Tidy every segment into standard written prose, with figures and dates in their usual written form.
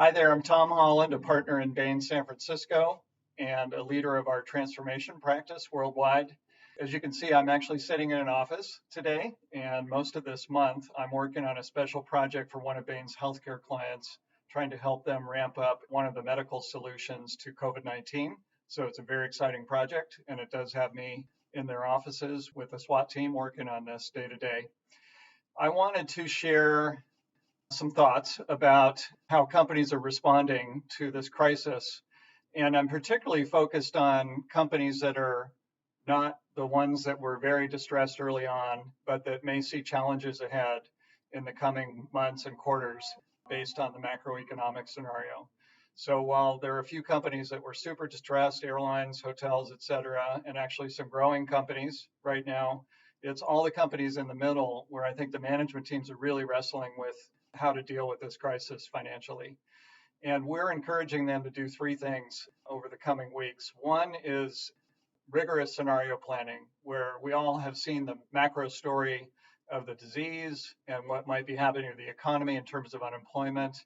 Hi there, I'm Tom Holland, a partner in Bain, San Francisco, and a leader of our transformation practice worldwide. As you can see, I'm actually sitting in an office today, and most of this month, I'm working on a special project for one of Bain's healthcare clients, trying to help them ramp up one of the medical solutions to COVID 19. So it's a very exciting project, and it does have me in their offices with the SWAT team working on this day to day. I wanted to share some thoughts about how companies are responding to this crisis. And I'm particularly focused on companies that are not the ones that were very distressed early on, but that may see challenges ahead in the coming months and quarters based on the macroeconomic scenario. So while there are a few companies that were super distressed, airlines, hotels, et cetera, and actually some growing companies right now, it's all the companies in the middle where I think the management teams are really wrestling with how to deal with this crisis financially. And we're encouraging them to do three things over the coming weeks. One is rigorous scenario planning, where we all have seen the macro story of the disease and what might be happening to the economy in terms of unemployment.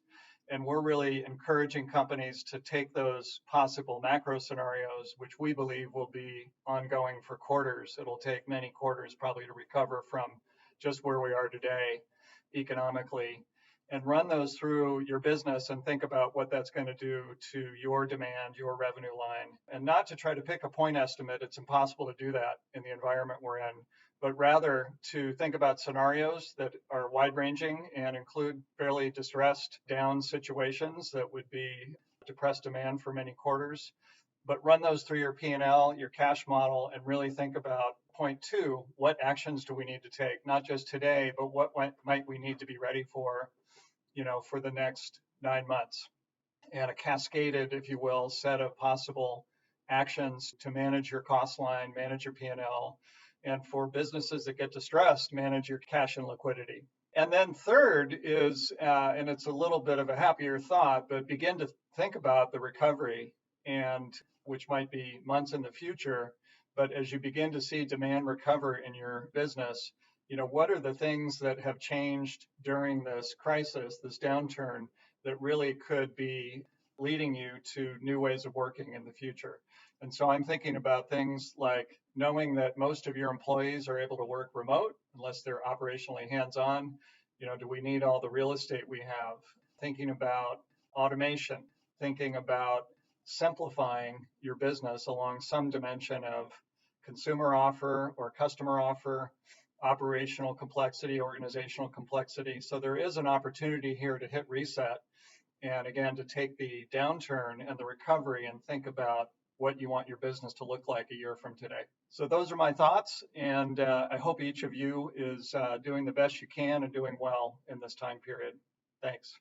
And we're really encouraging companies to take those possible macro scenarios, which we believe will be ongoing for quarters. It'll take many quarters probably to recover from just where we are today economically, and run those through your business and think about what that's going to do to your demand, your revenue line, and not to try to pick a point estimate. It's impossible to do that in the environment we're in, but rather to think about scenarios that are wide ranging and include fairly distressed down situations that would be depressed demand for many quarters, but run those through your P&L, your cash model, and really think about point two, what actions do we need to take, not just today, but what might we need to be ready for, for the next 9 months, and a cascaded, if you will, set of possible actions to manage your cost line, manage your P&L, and for businesses that get distressed, manage your cash and liquidity. And then third is, and it's a little bit of a happier thought, but begin to think about the recovery, and which might be months in the future. But as you begin to see demand recover in your business, what are the things that have changed during this crisis, this downturn, that really could be leading you to new ways of working in the future? And so I'm thinking about things like knowing that most of your employees are able to work remote unless they're operationally hands-on. Do we need all the real estate we have? Thinking about automation, thinking about simplifying your business along some dimension of consumer offer or customer offer, operational complexity, organizational complexity. So there is an opportunity here to hit reset and again to take the downturn and the recovery and think about what you want your business to look like a year from today. So those are my thoughts, and I hope each of you is doing the best you can and doing well in this time period. Thanks.